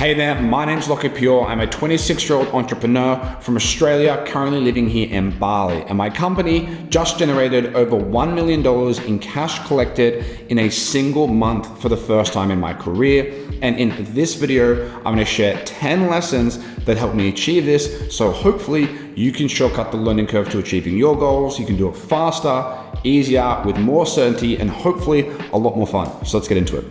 Hey there, my name's Lockie Pure. I'm a 26-year-old entrepreneur from Australia, currently living here in Bali. And my company just generated over $1 million in cash collected in a single month for the first time in my career. And in this video, I'm gonna share 10 lessons that helped me achieve this. So hopefully you can shortcut the learning curve to achieving your goals. You can do it faster, easier, with more certainty, and hopefully a lot more fun. So let's get into it.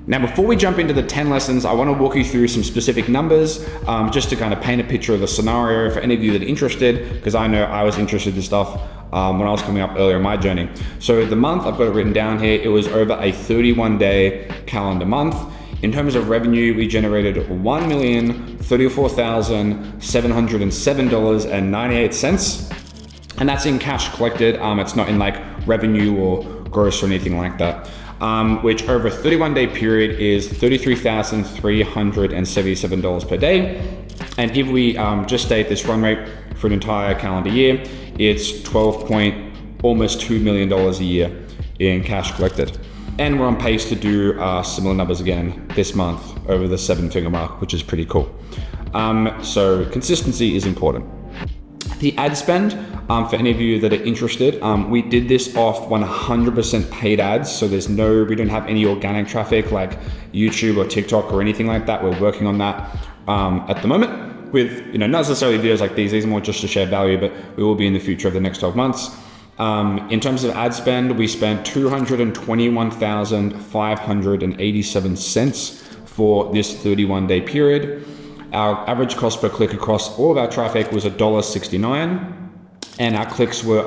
Now, before we jump into the 10 lessons, I want to walk you through some specific numbers just to kind of paint a picture of the scenario for any of you that are interested, because I know I was interested in this stuff when I was coming up earlier in my journey. So the month, I've got it written down here, it was over a 31-day calendar month. In terms of revenue, we generated $1,034,707.98. And that's in cash collected. It's not in like revenue or gross or anything like that. Which over a 31-day period is $33,377 per day. And if we just state this run rate for an entire calendar year, it's almost $2 million a year in cash collected. And we're on pace to do similar numbers again this month over the 7-figure mark, which is pretty cool. So consistency is important. The ad spend, for any of you that are interested, we did this off 100% paid ads. So we don't have any organic traffic like YouTube or TikTok or anything like that. We're working on that at the moment with, not necessarily videos like these are more just to share value, but we will be in the future of the next 12 months. In terms of ad spend, we spent $221,587 for this 31-day period. Our average cost per click across all of our traffic was $1.69, and our clicks were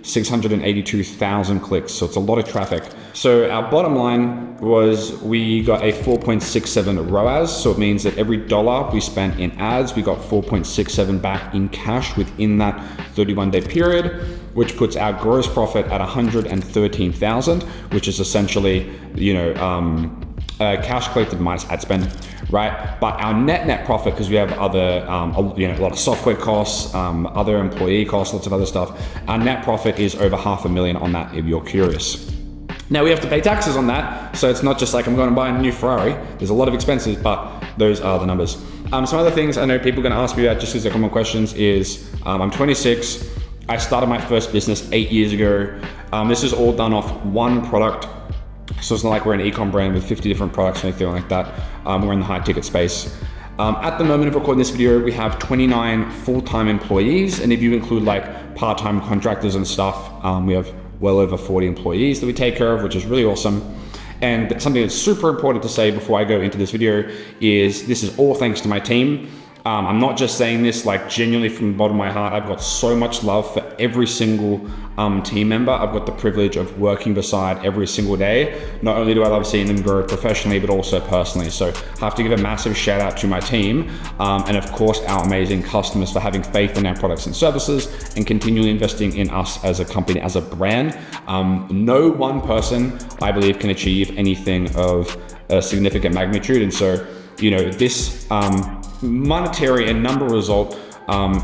682,000 clicks. So it's a lot of traffic. So our bottom line was we got a 4.67 ROAS. So it means that every dollar we spent in ads, we got 4.67 back in cash within that 31-day period, which puts our gross profit at 113,000, which is essentially, cash collected minus ad spend, right? But our net profit, because we have other, a lot of software costs, other employee costs, lots of other stuff. Our net profit is over $500,000 on that, if you're curious. Now we have to pay taxes on that. So it's not just like I'm going to buy a new Ferrari. There's a lot of expenses, but those are the numbers. Some other things I know people are going to ask me about just because they're common questions is, I'm 26. I started my first business 8 years ago. This is all done off one product. So it's not like we're an e-com brand with 50 different products or anything like that. We're in the high ticket space. At the moment of recording this video, we have 29 full-time employees. And if you include like part-time contractors and stuff, we have well over 40 employees that we take care of, which is really awesome. And something that's super important to say before I go into this video is this is all thanks to my team. I'm not just saying this like genuinely from the bottom of my heart. I've got so much love for every single team member. I've got the privilege of working beside every single day. Not only do I love seeing them grow professionally, but also personally. So I have to give a massive shout out to my team. And of course, our amazing customers for having faith in our products and services and continually investing in us as a company, as a brand. No one person, I believe, can achieve anything of a significant magnitude. And so, this monetary and number result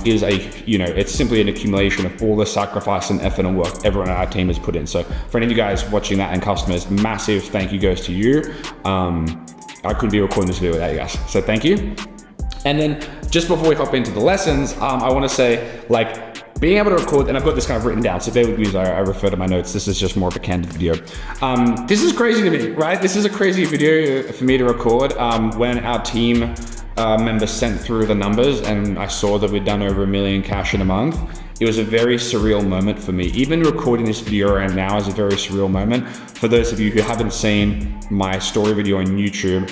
is it's simply an accumulation of all the sacrifice and effort and work everyone on our team has put in. So for any of you guys watching that and customers, massive thank you goes to you. I couldn't be recording this video without you guys, so thank you. And then just before we hop into the lessons, I want to say being able to record, and I've got this kind of written down, so bear with me as I refer to my notes. This is just more of a candid video. This is crazy to me, right? This is a crazy video for me to record. When our team members sent through the numbers and I saw that we'd done over $1 million cash in a month, it was a very surreal moment for me. Even recording this video right now is a very surreal moment. For those of you who haven't seen my story video on YouTube,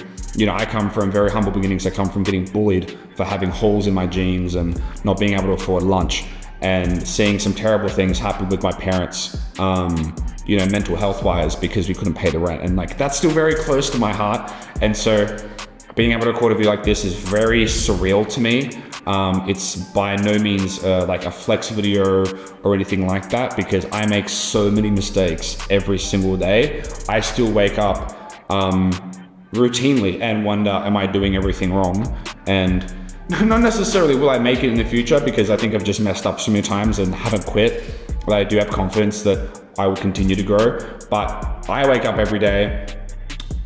I come from very humble beginnings. I come from getting bullied for having holes in my jeans and not being able to afford lunch, and seeing some terrible things happen with my parents, mental health wise, because we couldn't pay the rent. And that's still very close to my heart. And so being able to record a video like this is very surreal to me. It's by no means like a flex video or anything like that, because I make so many mistakes every single day. I still wake up routinely and wonder, am I doing everything wrong? And not necessarily will I make it in the future, because I think I've just messed up so many times and haven't quit. But I do have confidence that I will continue to grow. But I wake up every day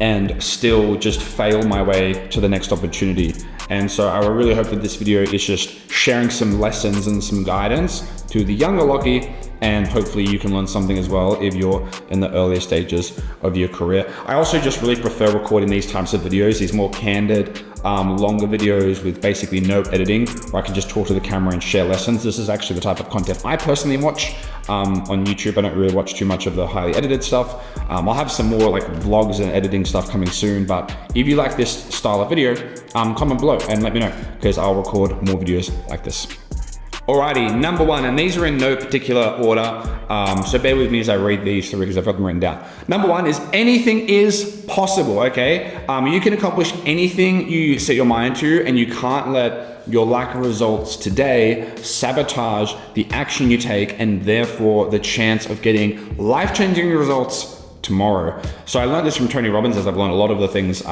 and still just fail my way to the next opportunity. And so I really hope that this video is just sharing some lessons and some guidance to the younger Lockie, and hopefully you can learn something as well if you're in the earlier stages of your career. I also just really prefer recording these types of videos, these more candid, longer videos with basically no editing, where I can just talk to the camera and share lessons. This is actually the type of content I personally watch on YouTube. I don't really watch too much of the highly edited stuff. I'll have some more like vlogs and editing stuff coming soon, but if you like this style of video, comment below and let me know, because I'll record more videos like this. Alrighty, number one, and these are in no particular order, so bear with me as I read these through because I've got them written down. Number one is anything is possible, okay? You can accomplish anything you set your mind to, and you can't let your lack of results today sabotage the action you take and therefore the chance of getting life-changing results tomorrow. So I learned this from Tony Robbins, as I've learned a lot of the things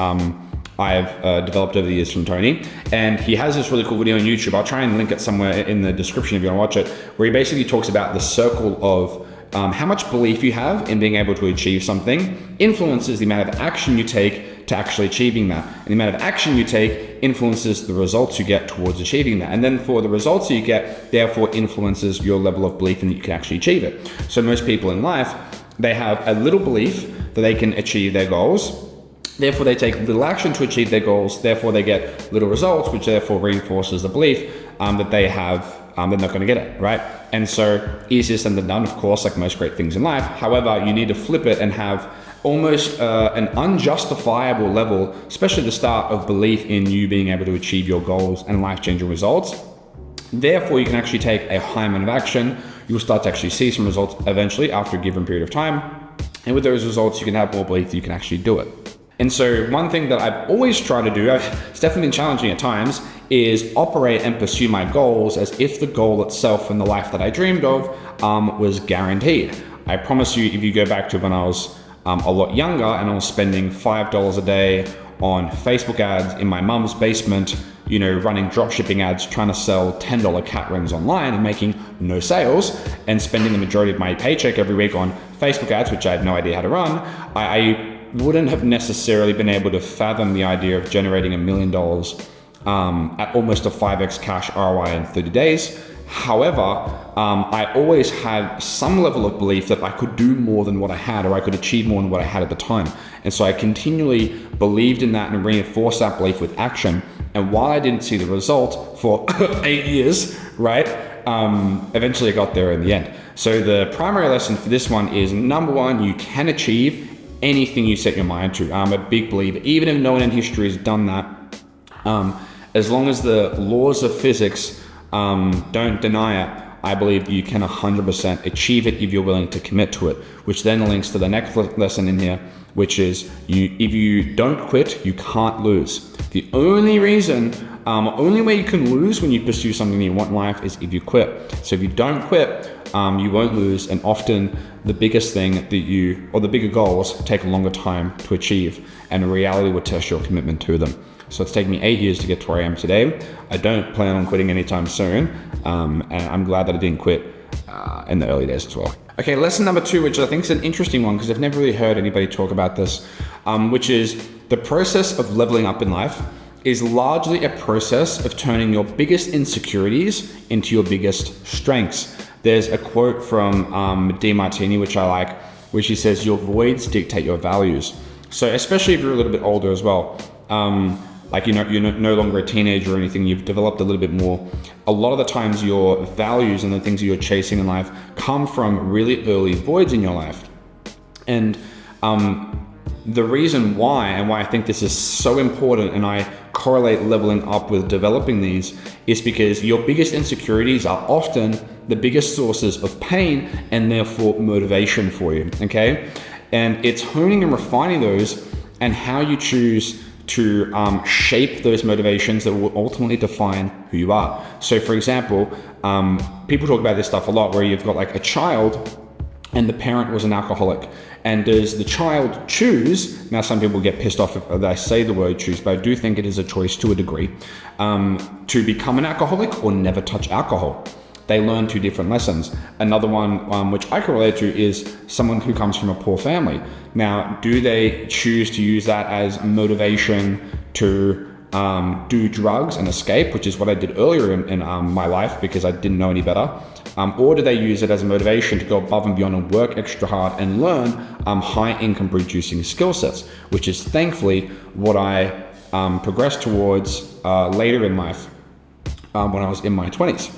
I've developed over the years from Tony, and he has this really cool video on YouTube. I'll try and link it somewhere in the description if you want to watch it, where he basically talks about the circle of how much belief you have in being able to achieve something influences the amount of action you take to actually achieving that. And the amount of action you take influences the results you get towards achieving that. And then for the results you get, therefore influences your level of belief in that you can actually achieve it. So most people in life, they have a little belief that they can achieve their goals. Therefore, they take little action to achieve their goals. Therefore, they get little results, which therefore reinforces the belief that they have, they're not going to get it, right? And so easier said than done, of course, like most great things in life. However, you need to flip it and have almost an unjustifiable level, especially the start of belief in you being able to achieve your goals and life-changing results. Therefore, you can actually take a high amount of action. You'll start to actually see some results eventually after a given period of time. And with those results, you can have more belief that you can actually do it. And so one thing that I've always tried to do, it's definitely been challenging at times, is operate and pursue my goals as if the goal itself and the life that I dreamed of was guaranteed. I promise you, if you go back to when I was a lot younger and I was spending $5 a day on Facebook ads in my mum's basement, you know, running dropshipping ads, trying to sell $10 cat rings online and making no sales, and spending the majority of my paycheck every week on Facebook ads, which I had no idea how to run, I wouldn't have necessarily been able to fathom the idea of generating $1 million at almost a 5x cash ROI in 30 days. However, I always had some level of belief that I could do more than what I had, or I could achieve more than what I had at the time. And so I continually believed in that and reinforced that belief with action. And while I didn't see the result for 8 years, right, eventually I got there in the end. So the primary lesson for this one is, number one, you can achieve anything you set your mind to. I'm a big believer, even if no one in history has done that, as long as the laws of physics don't deny it, I believe you can 100% achieve it if you're willing to commit to it, which then links to the next lesson in here, which is if you don't quit, you can't lose. The only reason, only way you can lose when you pursue something you want in life is if you quit. So if you don't quit, you won't lose, and often the biggest thing that or the bigger goals take a longer time to achieve, and reality will test your commitment to them. So it's taken me 8 years to get to where I am today. I don't plan on quitting anytime soon, and I'm glad that I didn't quit in the early days as well. Okay, lesson number 2, which I think is an interesting one because I've never really heard anybody talk about this, which is the process of leveling up in life is largely a process of turning your biggest insecurities into your biggest strengths. There's a quote from DeMartini, which I like, which he says, "Your voids dictate your values." So especially if you're a little bit older as well, like you're no longer a teenager or anything, you've developed a little bit more. A lot of the times your values and the things that you're chasing in life come from really early voids in your life. And the reason why, and why I think this is so important, and I correlate leveling up with developing these, is because your biggest insecurities are often the biggest sources of pain and therefore motivation for you, okay? And it's honing and refining those and how you choose to shape those motivations that will ultimately define who you are. So for example, people talk about this stuff a lot, where you've got like a child and the parent was an alcoholic. And does the child choose, now some people get pissed off if I say the word choose, but I do think it is a choice to a degree, to become an alcoholic or never touch alcohol. they learn two different lessons. Another one, which I can relate to, is someone who comes from a poor family. Now, do they choose to use that as motivation to do drugs and escape, which is what I did earlier in my life because I didn't know any better? Or do they use it as a motivation to go above and beyond and work extra hard and learn high income producing skill sets, which is thankfully what I progressed towards later in life when I was in my 20s.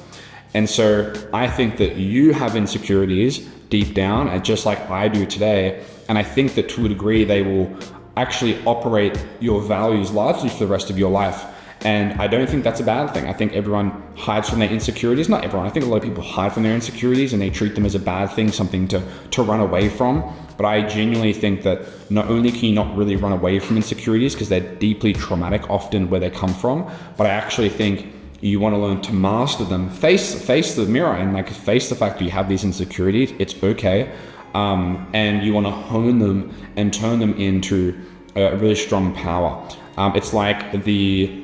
And so I think that you have insecurities deep down, and just like I do today. And I think that to a degree, they will actually operate your values largely for the rest of your life. And I don't think that's a bad thing. I think everyone hides from their insecurities. Not everyone. I think a lot of people hide from their insecurities and they treat them as a bad thing, something to run away from. But I genuinely think that not only can you not really run away from insecurities because they're deeply traumatic often where they come from, but I actually think you want to learn to master them. Face the mirror and like face the fact that you have these insecurities. It's okay. And you want to hone them and turn them into a really strong power. It's like the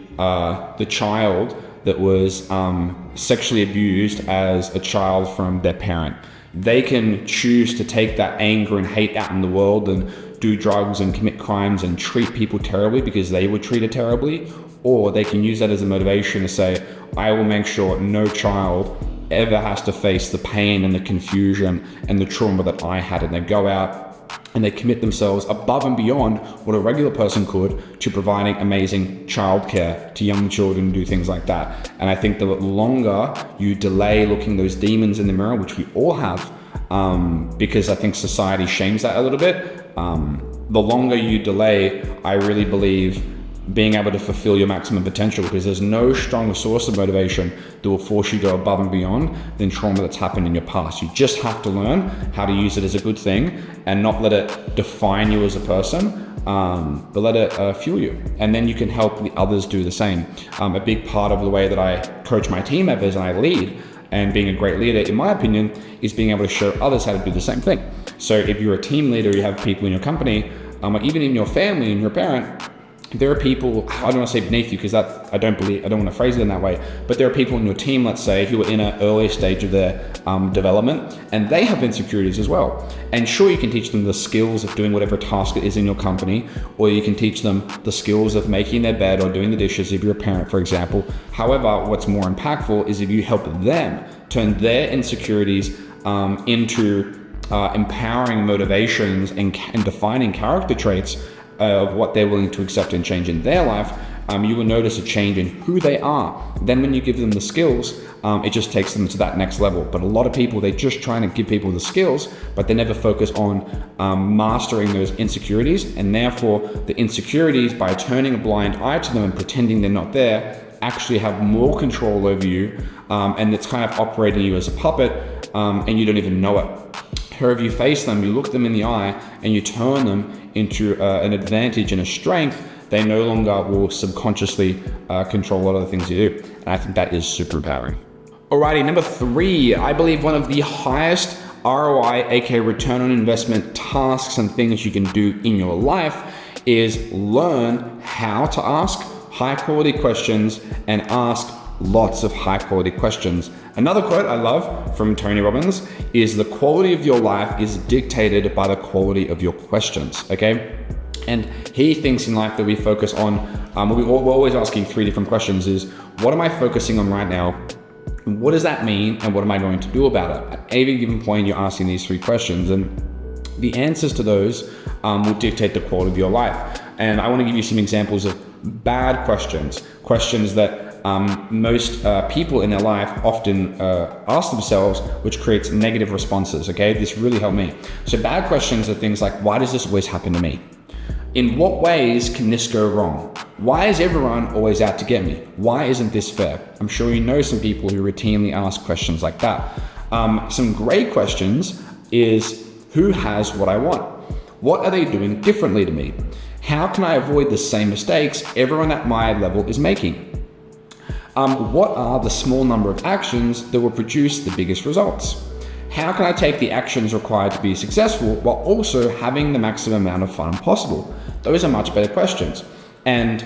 child that was sexually abused as a child from their parent. They can choose to take that anger and hate out in the world and do drugs and commit crimes and treat people terribly because they were treated terribly, or they can use that as a motivation to say, I will make sure no child ever has to face the pain and the confusion and the trauma that I had. And they go out and they commit themselves above and beyond what a regular person could to providing amazing childcare to young children and do things like that. And I think the longer you delay looking those demons in the mirror, which we all have, because I think society shames that a little bit, the longer you delay, I really believe being able to fulfill your maximum potential, because there's no stronger source of motivation that will force you to go above and beyond than trauma that's happened in your past. You just have to learn how to use it as a good thing and not let it define you as a person, but let it fuel you. And then you can help the others do the same. A big part of the way that I coach my team members and I lead, and being a great leader, in my opinion, is being able to show others how to do the same thing. So if you're a team leader, you have people in your company, or even in your family and your parent, there are people, I don't want to say beneath you because I don't want to phrase it in that way, but there are people in your team, let's say, who are in an early stage of their development, and they have insecurities as well. And sure, you can teach them the skills of doing whatever task it is in your company, or you can teach them the skills of making their bed or doing the dishes if you're a parent, for example. However, what's more impactful is if you help them turn their insecurities into empowering motivations and defining character traits of what they're willing to accept and change in their life, you will notice a change in who they are. Then when you give them the skills, it just takes them to that next level. But a lot of people, they're just trying to give people the skills, but they never focus on mastering those insecurities. And therefore, the insecurities, by turning a blind eye to them and pretending they're not there, actually have more control over you. And it's kind of operating you as a puppet, and you don't even know it. However, you face them, you look them in the eye, and you turn them into an advantage and a strength, they no longer will subconsciously control a lot of the things you do. And I think that is super empowering. Alrighty, number 3, I believe one of the highest ROI, aka return on investment tasks and things you can do in your life is learn how to ask high quality questions and ask lots of high quality questions. Another quote I love from Tony Robbins is the quality of your life is dictated by the quality of your questions, okay? And he thinks in life that we focus on, we're always asking 3 different questions is, what am I focusing on right now? What does that mean? And what am I going to do about it? At any given point, you're asking these 3 questions, and the answers to those will dictate the quality of your life. And I want to give you some examples of bad questions, questions that most people in their life often ask themselves, which creates negative responses, okay? This really helped me. So bad questions are things like, why does this always happen to me? In what ways can this go wrong? Why is everyone always out to get me? Why isn't this fair? I'm sure you know some people who routinely ask questions like that. Some great questions is, who has what I want? What are they doing differently to me? How can I avoid the same mistakes everyone at my level is making? What are the small number of actions that will produce the biggest results? How can I take the actions required to be successful while also having the maximum amount of fun possible? Those are much better questions. And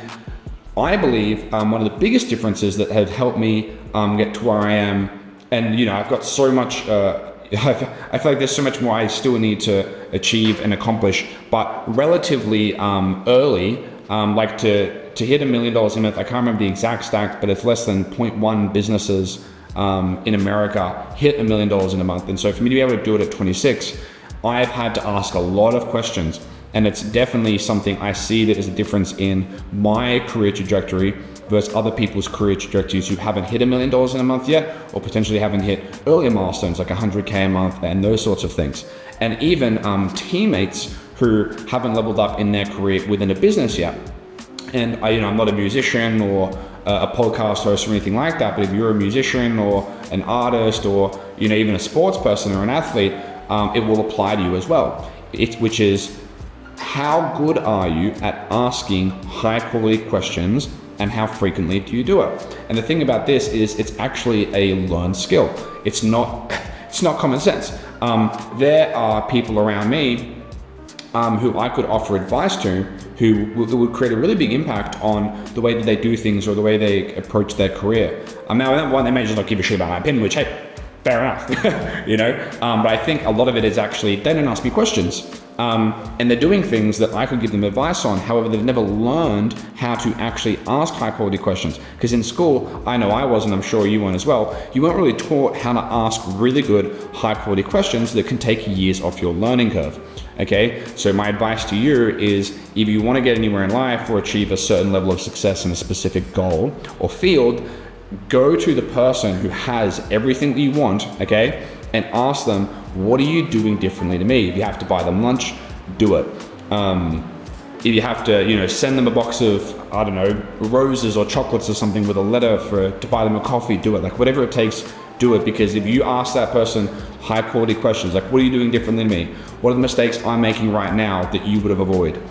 I believe one of the biggest differences that have helped me get to where I am And I've got so much, I feel like there's so much more I still need to achieve and accomplish, but relatively early, like to hit $1 million a month, I can't remember the exact stat, but it's less than 0.1 businesses in America hit $1 million in a month. And so for me to be able to do it at 26, I've had to ask a lot of questions, and it's definitely something I see that is a difference in my career trajectory versus other people's career trajectories who haven't hit $1 million in a month yet, or potentially haven't hit earlier milestones like 100K a month and those sorts of things. And even teammates who haven't leveled up in their career within a business yet. And I'm not a musician or a podcast host or anything like that, but if you're a musician or an artist or even a sports person or an athlete, it will apply to you as well. Which is, how good are you at asking high quality questions, and how frequently do you do it? And the thing about this is, it's actually a learned skill. It's not common sense. There are people around me who I could offer advice to who would create a really big impact on the way that they do things or the way they approach their career. Now, one, they may just not give a shit about my opinion, which, hey, fair enough, but I think a lot of it is actually, they don't ask me questions. And they're doing things that I could give them advice on. However, they've never learned how to actually ask high quality questions. Because in school, I know I was, and I'm sure you weren't as well, you weren't really taught how to ask really good high quality questions that can take years off your learning curve. Okay, so my advice to you is, if you want to get anywhere in life or achieve a certain level of success in a specific goal or field, go to the person who has everything that you want, okay, and ask them, what are you doing differently to me? If you have to buy them lunch, do it. If you have to, send them a box of, I don't know, roses or chocolates or something with a letter to buy them a coffee, do it. Like, whatever it takes, do it. Because if you ask that person high quality questions, like, what are you doing differently to me? What are the mistakes I'm making right now that you would have avoided?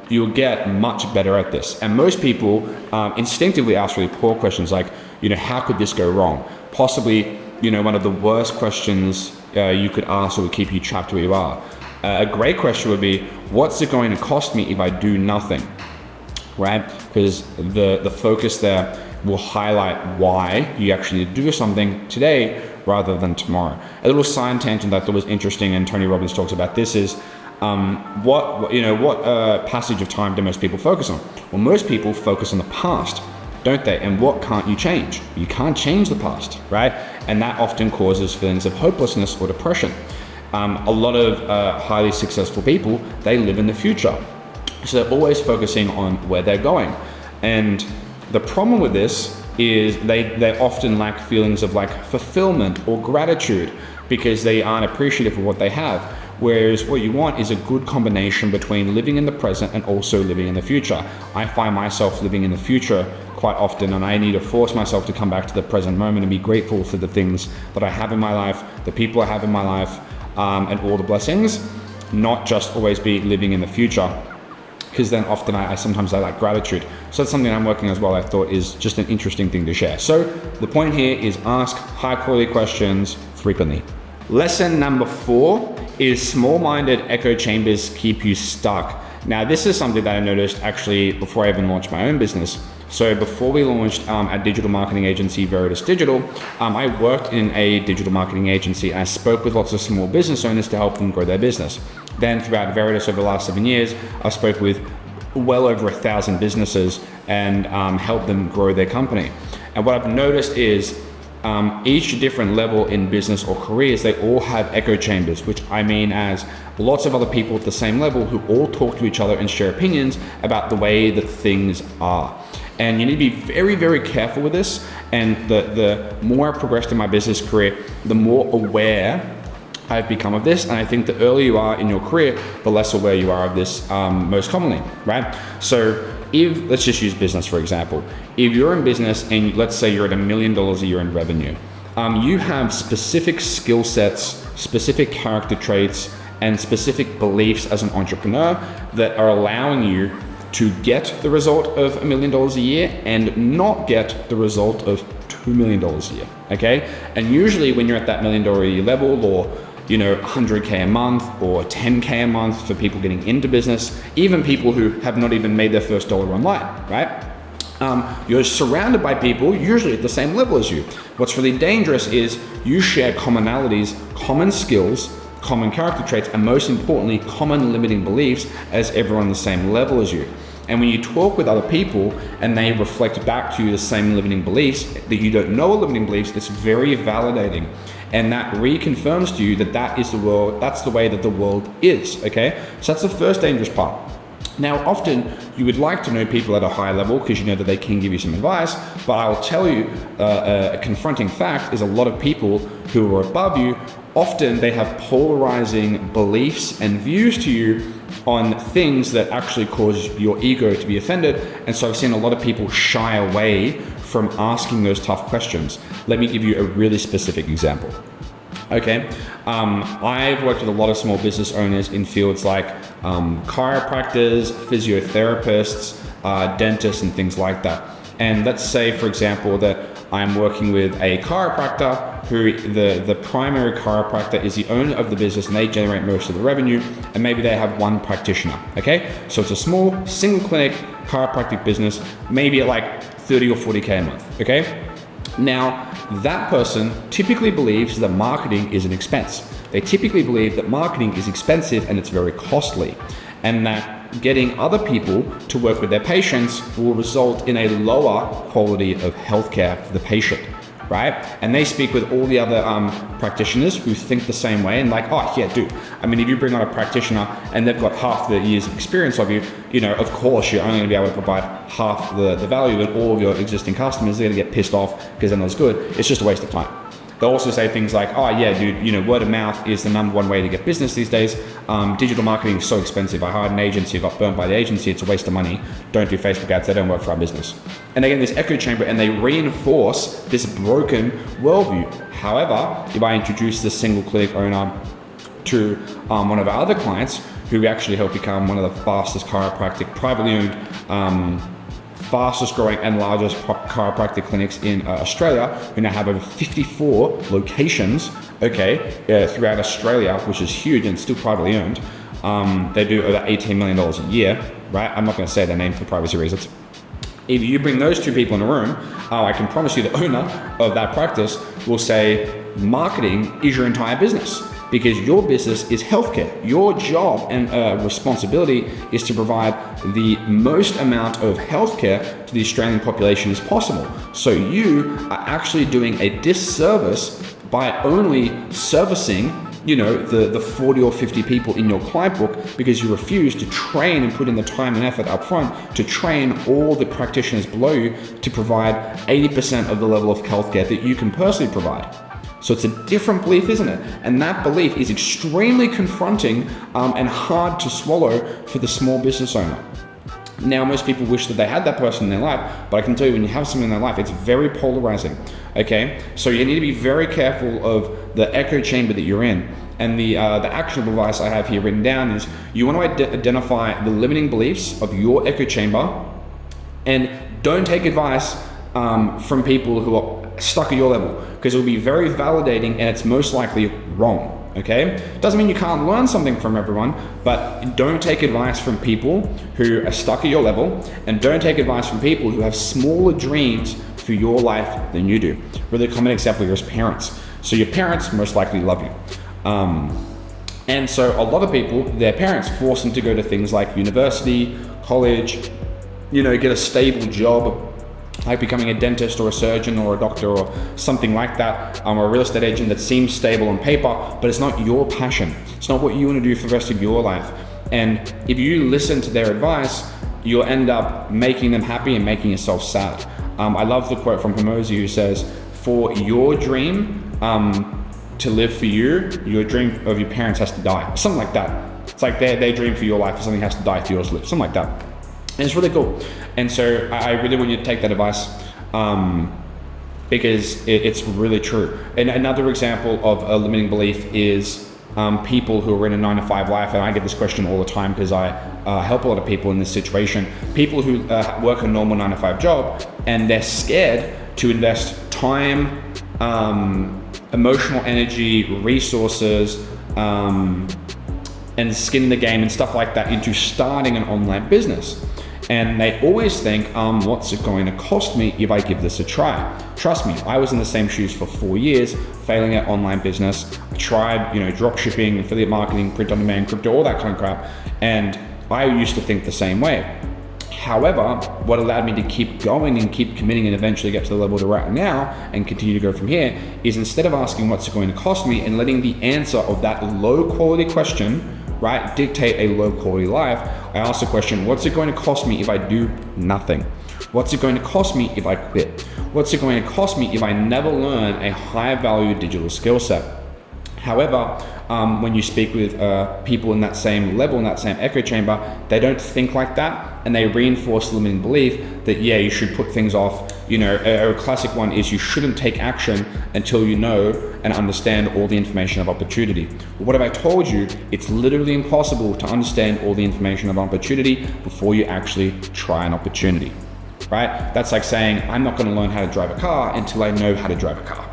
You'll get much better at this. And most people instinctively ask really poor questions like, how could this go wrong? Possibly, one of the worst questions you could ask, or would keep you trapped where you are. A great question would be, what's it going to cost me if I do nothing? Right? Because the focus there will highlight why you actually need to do something today rather than tomorrow. A little side tangent that I thought was interesting, and Tony Robbins talks about this, is what passage of time do most people focus on? Well, most people focus on the past, don't they? And what can't you change? You can't change the past, right? And that often causes feelings of hopelessness or depression. A lot of highly successful people, they live in the future. So they're always focusing on where they're going. And the problem with this is they often lack feelings of like fulfillment or gratitude because they aren't appreciative of what they have. Whereas what you want is a good combination between living in the present and also living in the future. I find myself living in the future quite often, and I need to force myself to come back to the present moment and be grateful for the things that I have in my life, the people I have in my life, and all the blessings, not just always be living in the future. Because then often I sometimes lack gratitude. So that's something I'm working as well. I thought is just an interesting thing to share. So the point here is ask high quality questions frequently. Lesson number 4 is small-minded echo chambers keep you stuck. Now this is something that I noticed actually before I even launched my own business. So before we launched our digital marketing agency, Veritas Digital, I worked in a digital marketing agency. I spoke with lots of small business owners to help them grow their business. Then throughout Veritas over the last 7 years, I spoke with well over 1,000 businesses and helped them grow their company. And what I've noticed is each different level in business or careers, they all have echo chambers, which I mean as lots of other people at the same level who all talk to each other and share opinions about the way that things are. And you need to be very, very careful with this. And the more I progressed in my business career, the more aware I've become of this. And I think the earlier you are in your career, the less aware you are of this most commonly, right? So if, let's just use business for example. If you're in business and let's say you're at $1 million a year in revenue, you have specific skill sets, specific character traits, and specific beliefs as an entrepreneur that are allowing you to get the result of $1 million a year and not get the result of $2 million a year, okay? And usually when you're at that $1 million a year level, or 100K a month or 10K a month for people getting into business, even people who have not even made their first dollar online, right? You're surrounded by people usually at the same level as you. What's really dangerous is you share commonalities, common skills, common character traits, and most importantly, common limiting beliefs as everyone on the same level as you. And when you talk with other people and they reflect back to you the same limiting beliefs that you don't know are limiting beliefs, it's very validating. And that reconfirms to you that that is the world, that's the way that the world is, okay? So that's the first dangerous part. Now, often you would like to know people at a higher level because you know that they can give you some advice, but I will tell you a confronting fact is a lot of people who are above you, often they have polarizing beliefs and views to you on things that actually cause your ego to be offended. And so I've seen a lot of people shy away from asking those tough questions. Let me give you a really specific example. Okay, I've worked with a lot of small business owners in fields like chiropractors, physiotherapists, dentists, and things like that. And let's say, for example, that I'm working with a chiropractor who the primary chiropractor is the owner of the business and they generate most of the revenue, and maybe they have one practitioner, okay? So it's a small single clinic chiropractic business, maybe at like 30 or 40K a month, okay? Now, that person typically believes that marketing is an expense. They typically believe that marketing is expensive and it's very costly, and that getting other people to work with their patients will result in a lower quality of healthcare for the patient, right? And they speak with all the other practitioners who think the same way and like, oh yeah, dude, I mean, if you bring on a practitioner and they've got half the years of experience of you, you know, of course you're only gonna be able to provide half the value, and all of your existing customers are gonna get pissed off because they're not as good. It's just a waste of time. They'll also say things like, oh yeah, dude, you know, word of mouth is the number one way to get business these days. Digital marketing is so expensive. I hired an agency, got burnt by the agency. It's a waste of money. Don't do Facebook ads. They don't work for our business. And they get this echo chamber and they reinforce this broken worldview. However, if I introduce this single clinic owner to one of our other clients who we actually help become one of the fastest chiropractic, privately owned, fastest growing and largest chiropractic clinics in Australia, who now have over 54 locations, okay, throughout Australia, which is huge and still privately owned. They do over $18 million a year, right? I'm not gonna say their name for privacy reasons. If you bring those two people in a room, I can promise you the owner of that practice will say, marketing is your entire business, because your business is healthcare. Your job and responsibility is to provide the most amount of healthcare to the Australian population as possible. So you are actually doing a disservice by only servicing, you know, the 40 or 50 people in your client book, because you refuse to train and put in the time and effort up front to train all the practitioners below you to provide 80% of the level of healthcare that you can personally provide. So it's a different belief, isn't it? And that belief is extremely confronting and hard to swallow for the small business owner. Now, most people wish that they had that person in their life, but I can tell you, when you have someone in their life, it's very polarizing, okay? So you need to be very careful of the echo chamber that you're in. And the actionable advice I have here written down is you want to identify the limiting beliefs of your echo chamber, and don't take advice from people who are stuck at your level, because it will be very validating and it's most likely wrong, okay? Doesn't mean you can't learn something from everyone, but don't take advice from people who are stuck at your level, and don't take advice from people who have smaller dreams for your life than you do. Really common example here is parents. So your parents most likely love you. And so a lot of people, their parents force them to go to things like university, college, you know, get a stable job, like becoming a dentist or a surgeon or a doctor or something like that, or a real estate agent that seems stable on paper, but it's not your passion. It's not what you want to do for the rest of your life. And if you listen to their advice, you'll end up making them happy and making yourself sad. I love the quote from Hormozi who says, for your dream to live for you, your dream of your parents has to die. Something like that. It's like their dream for your life, something has to die for yours to live. Something like that. And it's really cool. And so I really want you to take that advice because it's really true. And another example of a limiting belief is people who are in a 9-to-5 life, and I get this question all the time because I help a lot of people in this situation. People who work a normal 9-to-5 job and they're scared to invest time, emotional energy, resources, and skin in the game and stuff like that into starting an online business. And they always think, what's it going to cost me if I give this a try? Trust me, I was in the same shoes for 4 years, failing at online business. I tried, drop shipping, affiliate marketing, print on demand, crypto, all that kind of crap. And I used to think the same way. However, what allowed me to keep going and keep committing and eventually get to the level that we're at now and continue to go from here is instead of asking what's it going to cost me and letting the answer of that low quality question, right, dictate a low quality life, I ask the question, what's it going to cost me if I do nothing? What's it going to cost me if I quit? What's it going to cost me if I never learn a high value digital skill set? However, when you speak with people in that same level, in that same echo chamber, they don't think like that, and they reinforce the limiting belief that, yeah, you should put things off. A classic one is you shouldn't take action until you know and understand all the information of opportunity. Well, what have I told you? It's literally impossible to understand all the information of opportunity before you actually try an opportunity, right? That's like saying, I'm not going to learn how to drive a car until I know how to drive a car.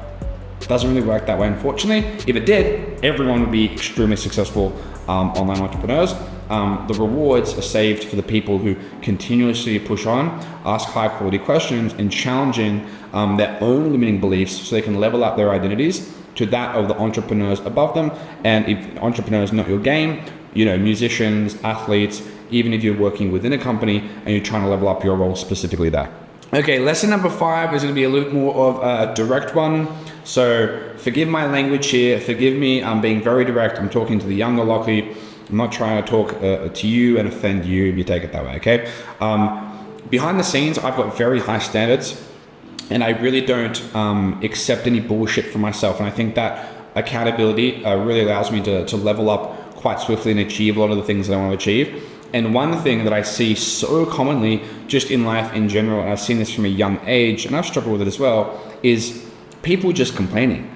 Doesn't really work that way, unfortunately. If it did, everyone would be extremely successful online entrepreneurs. The rewards are saved for the people who continuously push on, ask high quality questions, and challenging their own limiting beliefs so they can level up their identities to that of the entrepreneurs above them. And if entrepreneurs not your game, musicians, athletes, even if you're working within a company and you're trying to level up your role specifically there. Okay, lesson number 5 is going to be a little more of a direct one. So forgive my language here. Forgive me. I'm being very direct. I'm talking to the younger Lockie. I'm not trying to talk to you and offend you if you take it that way, okay? Behind the scenes, I've got very high standards and I really don't accept any bullshit for myself. And I think that accountability really allows me to level up quite swiftly and achieve a lot of the things that I want to achieve. And one thing that I see so commonly just in life in general, and I've seen this from a young age, and I've struggled with it as well, is people just complaining.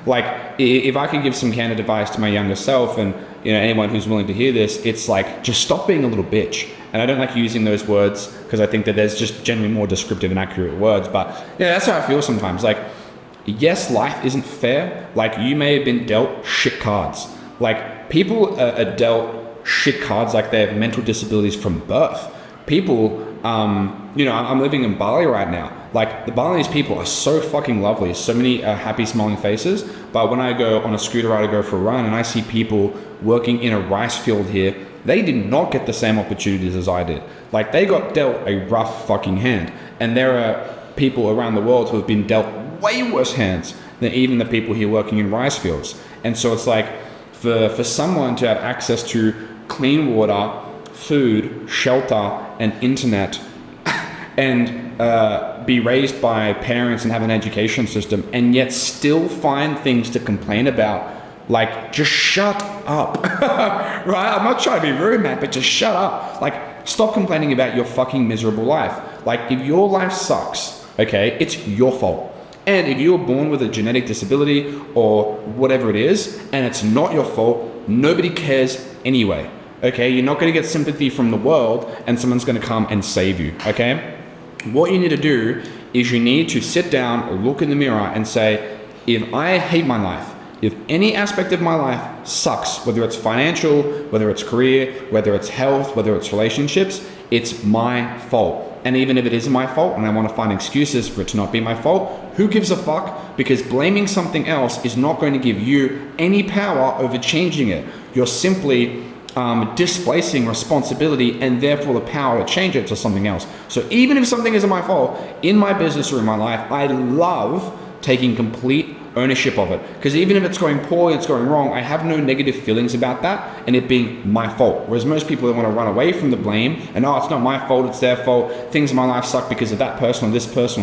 Like, if I could give some candid advice to my younger self and anyone who's willing to hear this, it's like, just stop being a little bitch. And I don't like using those words because I think that there's just generally more descriptive and accurate words. But yeah, that's how I feel sometimes. Like, yes, life isn't fair. Like, you may have been dealt shit cards. Like, people are dealt shit cards like they have mental disabilities from birth. People, I'm living in Bali right now. Like, the Balinese people are so fucking lovely, so many happy smiling faces. But when I go on a scooter ride or go for a run and I see people working in a rice field here, they did not get the same opportunities as I did. Like, they got dealt a rough fucking hand. And there are people around the world who have been dealt way worse hands than even the people here working in rice fields. And so it's like, for someone to have access to clean water, food, shelter, and internet, and be raised by parents and have an education system, and yet still find things to complain about, like, just shut up. Right? I'm not trying to be rude, man, but just shut up. Like, stop complaining about your fucking miserable life. Like, if your life sucks, okay, it's your fault. And if you were born with a genetic disability or whatever it is, and it's not your fault, nobody cares anyway. Okay, you're not going to get sympathy from the world and someone's going to come and save you, okay? What you need to do is you need to sit down, look in the mirror and say, if I hate my life, if any aspect of my life sucks, whether it's financial, whether it's career, whether it's health, whether it's relationships, it's my fault. And even if it isn't my fault and I want to find excuses for it to not be my fault, who gives a fuck? Because blaming something else is not going to give you any power over changing it. You're simply displacing responsibility and therefore the power to change it to something else. So even if something isn't my fault, in my business or in my life, I love taking complete ownership of it. Because even if it's going poorly, it's going wrong, I have no negative feelings about that and it being my fault. Whereas most people that want to run away from the blame and, oh, it's not my fault, it's their fault, things in my life suck because of that person or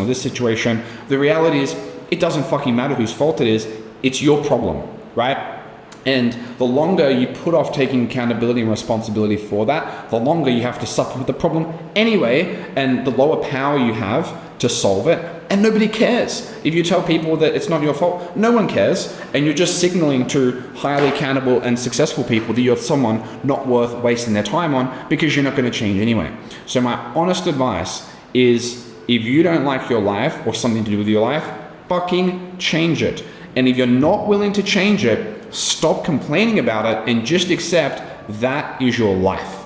this situation. The reality is, it doesn't fucking matter whose fault it is, it's your problem, right? And the longer you put off taking accountability and responsibility for that, the longer you have to suffer with the problem anyway, and the lower power you have to solve it. And nobody cares. If you tell people that it's not your fault, no one cares. And you're just signaling to highly accountable and successful people that you're someone not worth wasting their time on because you're not going to change anyway. So my honest advice is, if you don't like your life or something to do with your life, fucking change it. And if you're not willing to change it, stop complaining about it and just accept that is your life.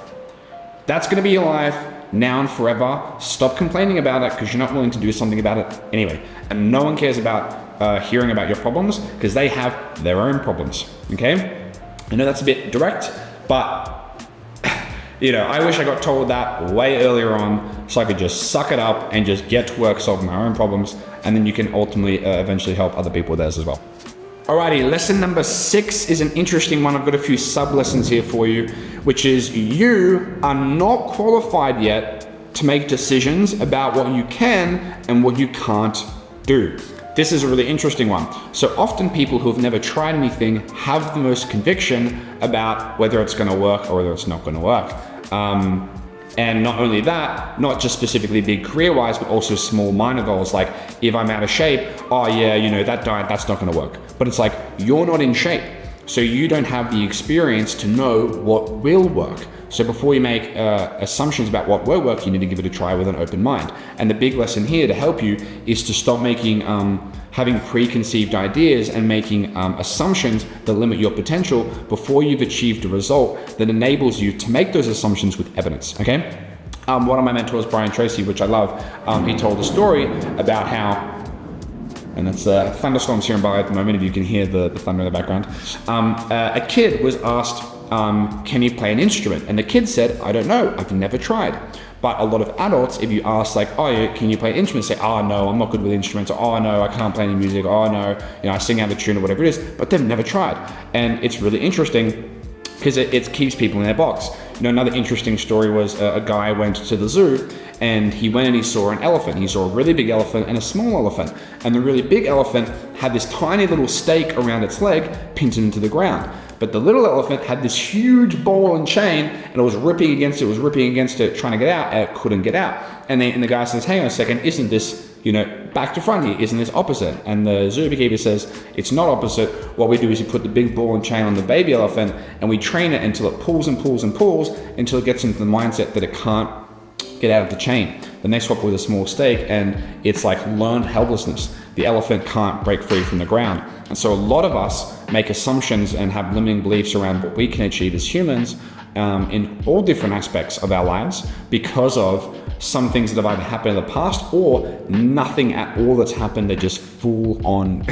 That's going to be your life. now and forever. Stop complaining about it because you're not willing to do something about it anyway. And no one cares about hearing about your problems because they have their own problems, okay? I know that's a bit direct, but I wish I got told that way earlier on so I could just suck it up and just get to work solving my own problems, and then you can ultimately eventually help other people with theirs as well. Alrighty, lesson number 6 is an interesting one. I've got a few sub-lessons here for you, which is you are not qualified yet to make decisions about what you can and what you can't do. This is a really interesting one. So often people who have never tried anything have the most conviction about whether it's gonna work or whether it's not gonna work. And not only that, not just specifically big career-wise, but also small minor goals. Like if I'm out of shape, that diet, that's not gonna work. But it's like, you're not in shape. So you don't have the experience to know what will work. So before you make assumptions about what will work, you need to give it a try with an open mind. And the big lesson here to help you is to stop having preconceived ideas and making assumptions that limit your potential before you've achieved a result that enables you to make those assumptions with evidence, okay? One of my mentors, Brian Tracy, which I love, he told a story about how, and it's thunderstorms here in Bali at the moment, if you can hear the thunder in the background. A kid was asked, can you play an instrument? And the kid said, I don't know, I've never tried. But a lot of adults, if you ask like, can you play an instrument? Say, no, I'm not good with instruments. Or, no, I can't play any music. No, I sing out of tune or whatever it is, but they've never tried. And it's really interesting because it keeps people in their box. Another interesting story was a guy went to the zoo and he went and he saw an elephant. He saw a really big elephant and a small elephant. And the really big elephant had this tiny little stake around its leg pinned into the ground. But the little elephant had this huge ball and chain and it was ripping against it, trying to get out, and it couldn't get out. And the guy says, hang on a second, isn't this, back to front here, isn't this opposite? And the zookeeper says, it's not opposite. What we do is we put the big ball and chain on the baby elephant and we train it until it pulls and pulls and pulls until it gets into the mindset that it can't get out of the chain. Then they swap with a small stake and it's like learned helplessness. The elephant can't break free from the ground. And so a lot of us make assumptions and have limiting beliefs around what we can achieve as humans in all different aspects of our lives because of some things that have either happened in the past or nothing at all that's happened. They're just full on,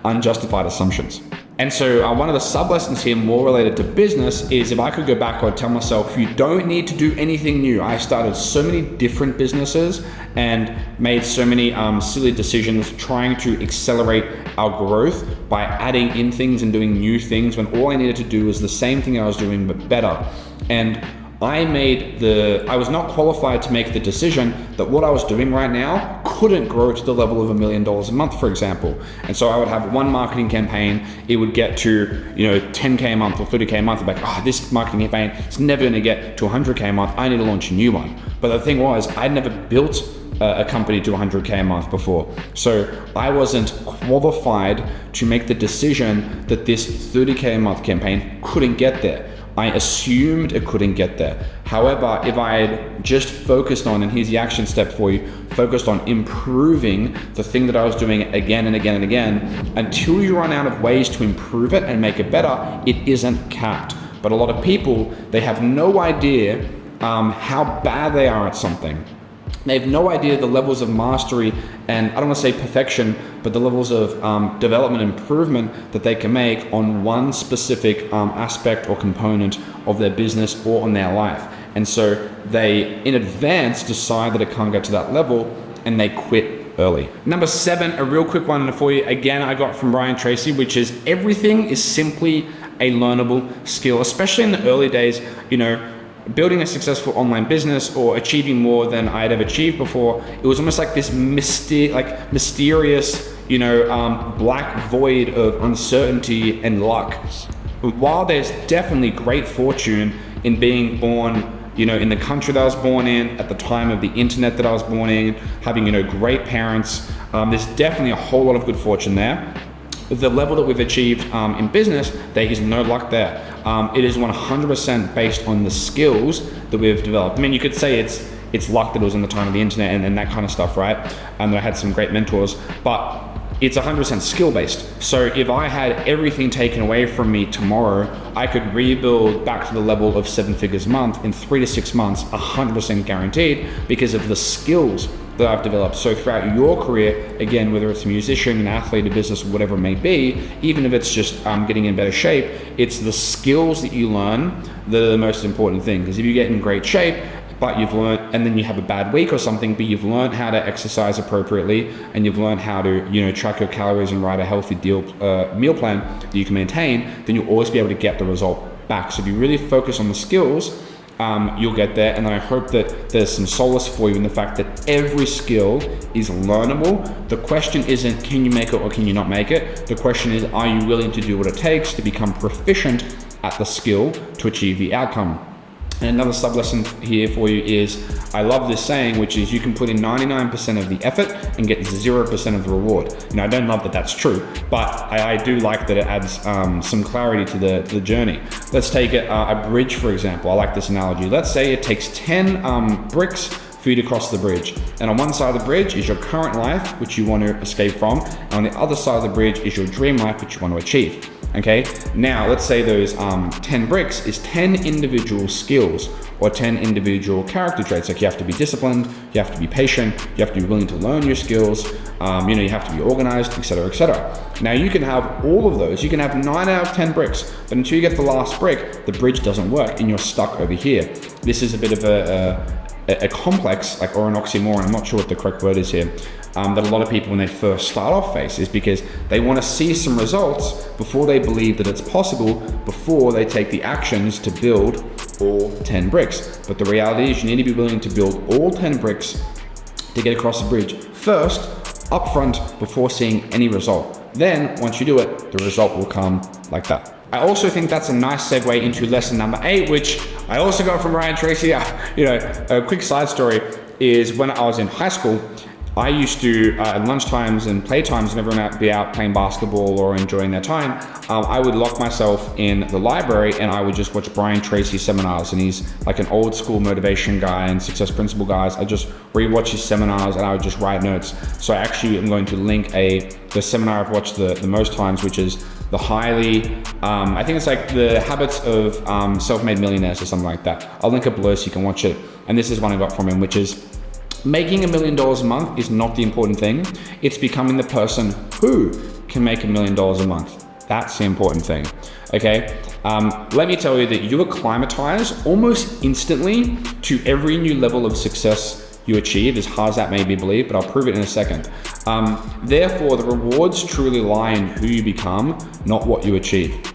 unjustified assumptions. And so one of the sub-lessons here more related to business is if I could go back, I would tell myself, you don't need to do anything new. I started so many different businesses and made so many silly decisions trying to accelerate our growth by adding in things and doing new things when all I needed to do was the same thing I was doing but better. And I was not qualified to make the decision that what I was doing right now couldn't grow to the level of $1 million a month, for example. And so I would have one marketing campaign, it would get to, 10K a month or 30K a month. I'd be like, this marketing campaign is never gonna get to 100K a month. I need to launch a new one. But the thing was, I'd never built a company to 100K a month before. So I wasn't qualified to make the decision that this 30K a month campaign couldn't get there. I assumed it couldn't get there. However, if I had just focused on, and here's the action step for you, focused on improving the thing that I was doing again and again and again, until you run out of ways to improve it and make it better, it isn't capped. But a lot of people, they have no idea how bad they are at something. They have no idea the levels of mastery and I don't want to say perfection, but the levels of development and improvement that they can make on one specific aspect or component of their business or on their life. And so they, in advance, decide that it can't get to that level and they quit early. Number 7, a real quick one for you. Again, I got from Brian Tracy, which is everything is simply a learnable skill, especially in the early days, building a successful online business or achieving more than I had ever achieved before. It was almost like this mysterious, black void of uncertainty and luck. While there's definitely great fortune in being born, in the country that I was born in, at the time of the internet that I was born in, having, great parents, there's definitely a whole lot of good fortune there. The level that we've achieved in business, there is no luck there. It is 100% based on the skills that we've developed. I mean, you could say it's luck that it was in the time of the internet and that kind of stuff, right? And I had some great mentors, but it's 100% skill based. So if I had everything taken away from me tomorrow, I could rebuild back to the level of 7 figures a month in 3 to 6 months, 100% guaranteed, because of the skills that I've developed. So throughout your career, again, whether it's a musician, an athlete, a business, whatever it may be, even if it's just getting in better shape, it's the skills that you learn that are the most important thing. Because if you get in great shape, but you've learned, and then you have a bad week or something, but you've learned how to exercise appropriately, and you've learned how to, track your calories and write a healthy meal plan that you can maintain, then you'll always be able to get the result back. So if you really focus on the skills, you'll get there. And then I hope that there's some solace for you in the fact that every skill is learnable. The question isn't, can you make it or can you not make it? The question is, are you willing to do what it takes to become proficient at the skill to achieve the outcome? And another sub lesson here for you is, I love this saying, which is you can put in 99% of the effort and get 0% of the reward. I don't love that that's true, but I do like that it adds some clarity to the journey. Let's take a bridge, for example. I like this analogy. Let's say it takes 10 bricks for you to cross the bridge. And on one side of the bridge is your current life, which you want to escape from. And on the other side of the bridge is your dream life, which you want to achieve. Okay, now let's say those 10 bricks is 10 individual skills or 10 individual character traits. Like you have to be disciplined, you have to be patient, you have to be willing to learn your skills, you have to be organized, etc., etc. Now you can have all of those, you can have 9 out of 10 bricks, but until you get the last brick, the bridge doesn't work and you're stuck over here. This is a bit of a complex, or an oxymoron, I'm not sure what the correct word is here, that a lot of people when they first start off face, is because they want to see some results before they believe that it's possible, before they take the actions to build all 10 bricks. But the reality is you need to be willing to build all 10 bricks to get across the bridge first, upfront, before seeing any result. Then once you do it, the result will come like that. I also think that's a nice segue into lesson number 8, which I also got from Ryan Tracy. A quick side story is when I was in high school, I used to, at lunchtimes and playtimes, and everyone would be out playing basketball or enjoying their time, I would lock myself in the library and I would just watch Brian Tracy seminars. And he's like an old school motivation guy and success principle guys. I just rewatch his seminars and I would just write notes. So I actually am going to link the seminar I've watched the most times, which is the I think it's like the habits of self-made millionaires or something like that. I'll link it below so you can watch it. And this is one I got from him, which is, making $1 million a month is not the important thing. It's becoming the person who can make $1 million a month. That's the important thing, okay? Let me tell you that you acclimatize almost instantly to every new level of success you achieve, as hard as that may be believed, but I'll prove it in a second. Therefore, the rewards truly lie in who you become, not what you achieve.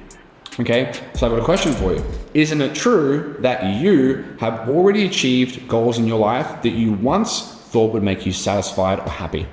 Okay, so I've got a question for you. Isn't it true that you have already achieved goals in your life that you once thought would make you satisfied or happy?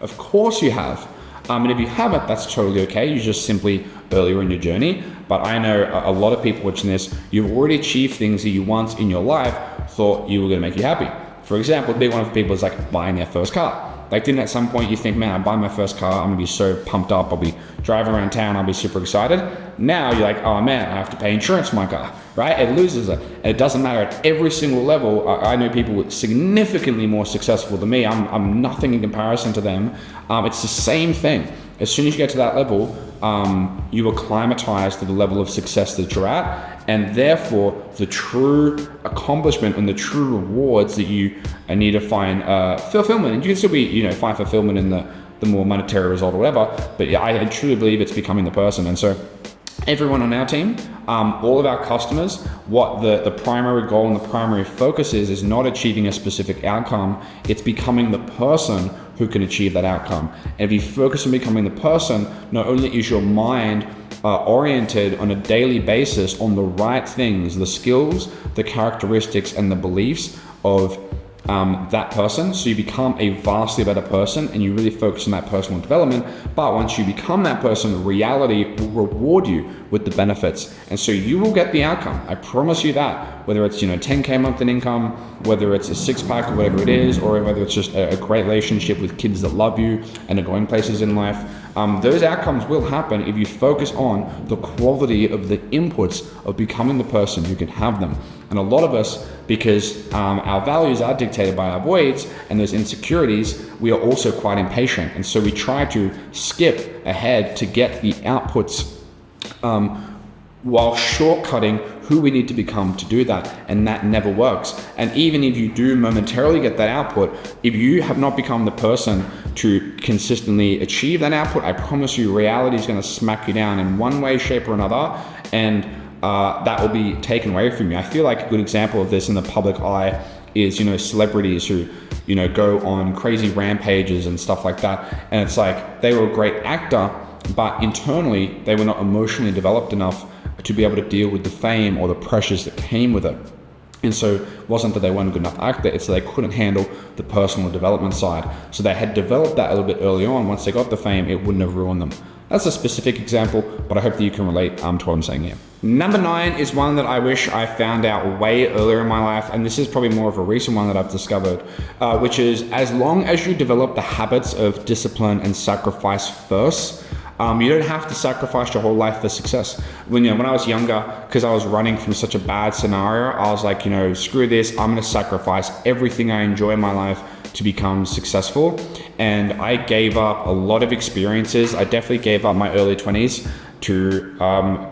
Of course you have. And if you haven't, that's totally okay. You're just simply earlier in your journey. But I know a lot of people watching this, you've already achieved things that you once in your life thought you were going to make you happy. For example, a big one of people is like buying their first car. Like, didn't at some point you think, man, I buy my first car, I'm gonna be so pumped up, I'll be driving around town, I'll be super excited. Now you're like, oh man, I have to pay insurance for my car, right? It loses it. And it doesn't matter at every single level. I know people significantly more successful than me. I'm nothing in comparison to them. It's the same thing. As soon as you get to that level, you acclimatize to the level of success that you're at, and therefore the true accomplishment and the true rewards that you need to find fulfillment. And you can still be, find fulfillment in the more monetary result or whatever, but yeah, I truly believe it's becoming the person. And so everyone on our team, all of our customers, what the primary goal and the primary focus is not achieving a specific outcome, it's becoming the person who can achieve that outcome. And if you focus on becoming the person, not only is your mind oriented on a daily basis on the right things, the skills, the characteristics, and the beliefs of that person, so you become a vastly better person and you really focus on that personal development. But once you become that person, reality will reward you with the benefits, and so you will get the outcome. I promise you that. Whether it's 10K a month in income, whether it's a six-pack or whatever it is, or whether it's just a great relationship with kids that love you and are going places in life, those outcomes will happen if you focus on the quality of the inputs of becoming the person who can have them. And a lot of us, because our values are dictated by our voids and those insecurities, we are also quite impatient. And so we try to skip ahead to get the outputs while shortcutting who we need to become to do that, and that never works. And even if you do momentarily get that output, if you have not become the person to consistently achieve that output, I promise you reality is going to smack you down in one way, shape, or another, and that will be taken away from you. I feel like a good example of this in the public eye is, celebrities who, go on crazy rampages and stuff like that. And it's like, they were a great actor, but internally they were not emotionally developed enough to be able to deal with the fame or the pressures that came with it. And so it wasn't that they weren't a good enough actor, it's that they couldn't handle the personal development side. So they had developed that a little bit early on. Once they got the fame, it wouldn't have ruined them. That's a specific example, but I hope that you can relate to what I'm saying here. Number 9 is one that I wish I found out way earlier in my life, and this is probably more of a recent one that I've discovered, which is, as long as you develop the habits of discipline and sacrifice first, you don't have to sacrifice your whole life for success. When I was younger, because I was running from such a bad scenario, I was like, screw this, I'm going to sacrifice everything I enjoy in my life to become successful. And I gave up a lot of experiences. I definitely gave up my early 20s to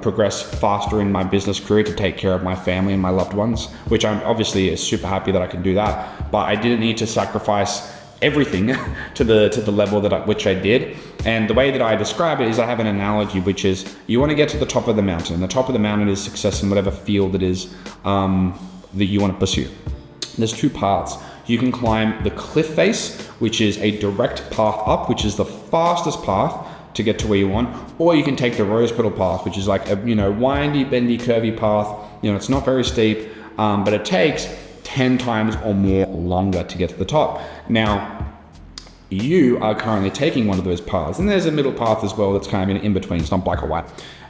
progress faster in my business career, to take care of my family and my loved ones, which I'm obviously super happy that I can do that. But I didn't need to sacrifice everything to the level which I did. And the way that I describe it is, I have an analogy, which is, you want to get to the top of the mountain. And the top of the mountain is success in whatever field it is that you want to pursue. There's 2 paths. You can climb the cliff face, which is a direct path up, which is the fastest path to get to where you want, or you can take the rose petal path, which is like a windy, bendy, curvy path. It's not very steep, but it takes 10 times or more longer to get to the top. Now, you are currently taking one of those paths, and there's a middle path as well that's kind of in between. It's not black or white.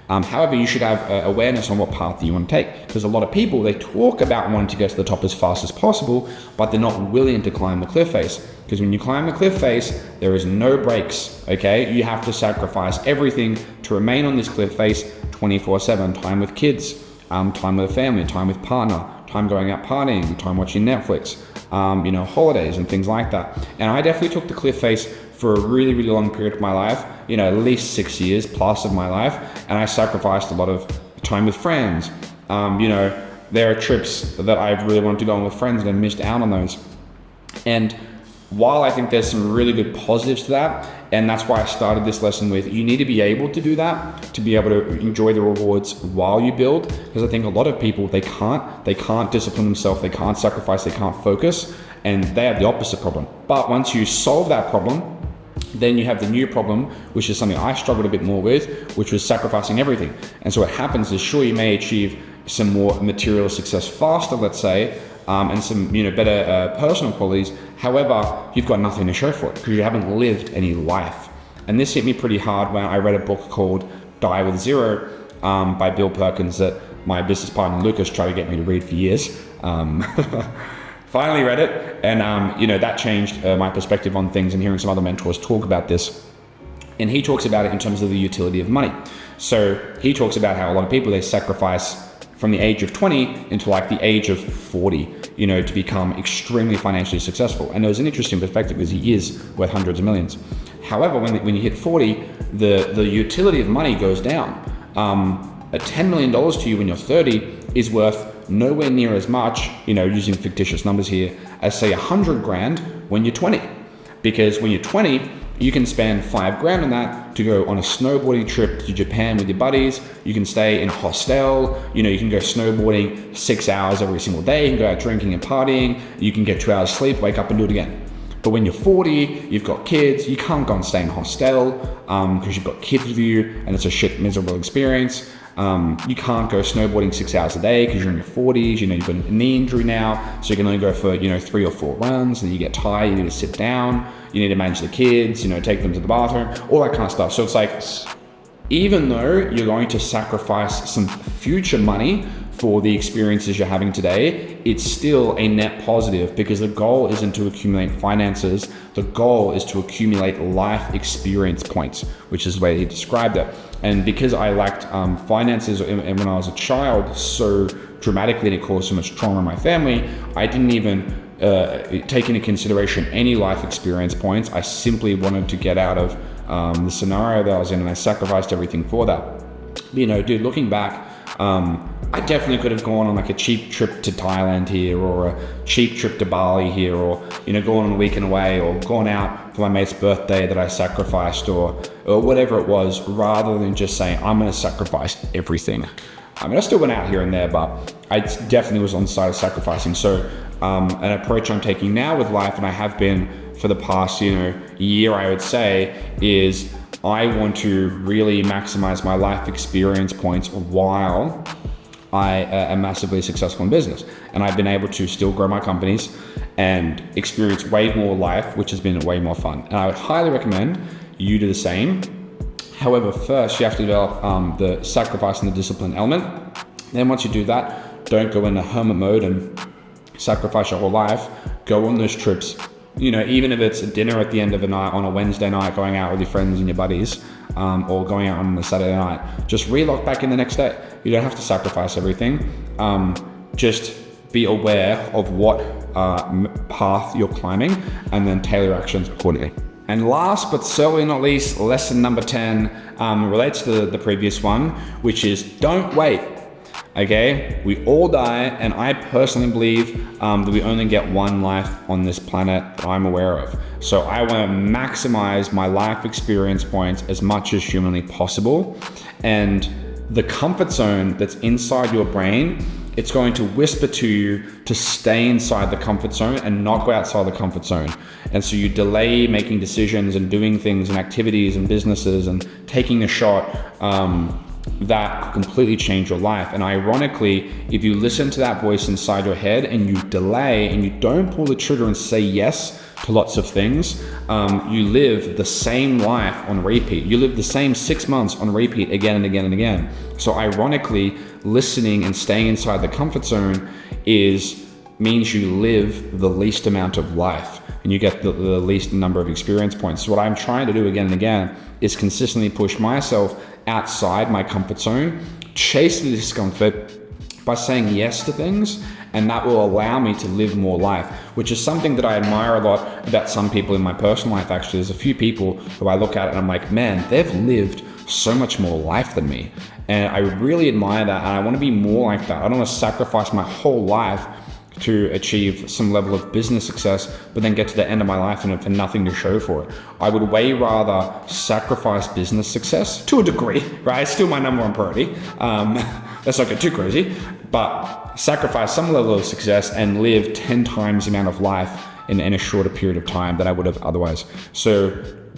However, you should have awareness on what path you want to take, because a lot of people, they talk about wanting to get to the top as fast as possible, but they're not willing to climb the cliff face. Because when you climb the cliff face, there is no breaks, okay? You have to sacrifice everything to remain on this cliff face 24/7. Time with kids, time with a family, time with partner, time going out partying, time watching Netflix, holidays and things like that. And I definitely took the cliff face for a really, really long period of my life, at least 6 years plus of my life. And I sacrificed a lot of time with friends. There are trips that I really wanted to go on with friends and I missed out on those. And while I think there's some really good positives to that, and that's why I started this lesson with, you need to be able to do that, to be able to enjoy the rewards while you build. Because I think a lot of people, they can't discipline themselves, they can't sacrifice, they can't focus, and they have the opposite problem. But once you solve that problem, then you have the new problem, which is something I struggled a bit more with, which was sacrificing everything. And so what happens is, sure, you may achieve some more material success faster, let's say, and some better personal qualities. However, you've got nothing to show for it because you haven't lived any life. And this hit me pretty hard when I read a book called Die with Zero by Bill Perkins that my business partner Lucas tried to get me to read for years. Finally read it, and that changed my perspective on things, and hearing some other mentors talk about this. And he talks about it in terms of the utility of money. So he talks about how a lot of people, they sacrifice from the age of 20 into like the age of 40, to become extremely financially successful. And it was an interesting perspective because he is worth hundreds of millions. However, when you hit 40, the utility of money goes down. A $10 million to you when you're 30 is worth nowhere near as much, using fictitious numbers here, as say 100 grand when you're 20. Because when you're 20, you can spend 5 grand on that to go on a snowboarding trip to Japan with your buddies. You can stay in a hostel. You can go snowboarding 6 hours every single day. You can go out drinking and partying. You can get 2 hours sleep, wake up and do it again. But when you're 40, you've got kids, you can't go and stay in a hostel because you've got kids with you and it's a shit miserable experience. You can't go snowboarding 6 hours a day because you're in your 40s, you've got a knee injury now, so you can only go for 3 or 4 runs, and you get tired, you need to sit down, you need to manage the kids, take them to the bathroom, all that kind of stuff. So it's like, even though you're going to sacrifice some future money for the experiences you're having today, it's still a net positive, because the goal isn't to accumulate finances. The goal is to accumulate life experience points, which is the way he described it. And because I lacked finances and when I was a child so dramatically, and it caused so much trauma in my family, I didn't even take into consideration any life experience points. I simply wanted to get out of the scenario that I was in, and I sacrificed everything for that. You know, dude, looking back, I definitely could have gone on like a cheap trip to Thailand here, or a cheap trip to Bali here, or, you know, gone on a weekend away, or gone out for my mate's birthday that I sacrificed, or whatever it was, rather than just saying, I'm going to sacrifice everything. I mean, I still went out here and there, but I definitely was on the side of sacrificing. So an approach I'm taking now with life, and I have been for the past, you know, year, I would say, is I want to really maximize my life experience points while I am massively successful in business. And I've been able to still grow my companies and experience way more life, which has been way more fun. And I would highly recommend you do the same. However, first you have to develop the sacrifice and the discipline element. Then once you do that, don't go into hermit mode and sacrifice your whole life. Go on those trips. You know, even if it's a dinner at the end of the night on a Wednesday night, going out with your friends and your buddies, or going out on a Saturday night, just re-log back in the next day. You don't have to sacrifice everything. Just be aware of what path you're climbing, and then tailor your actions accordingly. And last but certainly not least, lesson number 10 relates to the previous one, which is don't wait. Okay, we all die, and I personally believe that we only get one life on this planet that I'm aware of. So I want to maximize my life experience points as much as humanly possible. And the comfort zone that's inside your brain, it's going to whisper to you to stay inside the comfort zone and not go outside the comfort zone. And so you delay making decisions and doing things and activities and businesses and taking a shot that could completely change your life. And ironically, if you listen to that voice inside your head and you delay and you don't pull the trigger and say yes to lots of things, you live the same life on repeat. You live the same 6 months on repeat again and again and again. So ironically, listening and staying inside the comfort zone means you live the least amount of life, and you get the least number of experience points. So what I'm trying to do again and again is consistently push myself outside my comfort zone, chase the discomfort by saying yes to things, and that will allow me to live more life, which is something that I admire a lot about some people in my personal life. Actually, there's a few people who I look at and I'm like, man, they've lived so much more life than me. And I really admire that, and I want to be more like that. I don't want to sacrifice my whole life to achieve some level of business success, but then get to the end of my life and have nothing to show for it. I would way rather sacrifice business success to a degree, right? It's still my number one priority. Let's not get too crazy, but sacrifice some level of success and live 10 times the amount of life in a shorter period of time than I would have otherwise. So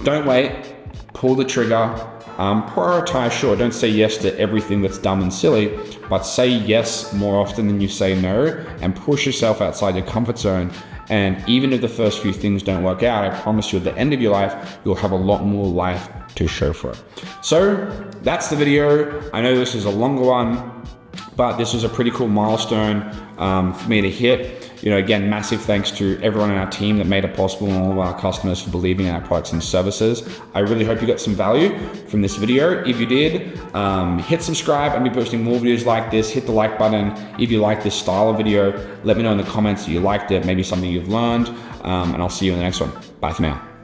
don't wait, pull the trigger, prioritize, sure, don't say yes to everything that's dumb and silly, but say yes more often than you say no, and push yourself outside your comfort zone. And even if the first few things don't work out, I promise you at the end of your life, you'll have a lot more life to show for it. So that's the video. I know this is a longer one, but this was a pretty cool milestone for me to hit. You know, again, massive thanks to everyone on our team that made it possible, and all of our customers for believing in our products and services. I really hope you got some value from this video. If you did, hit subscribe. I'll be posting more videos like this. Hit the like button if you like this style of video. Let me know in the comments that you liked it, maybe something you've learned, and I'll see you in the next one. Bye for now.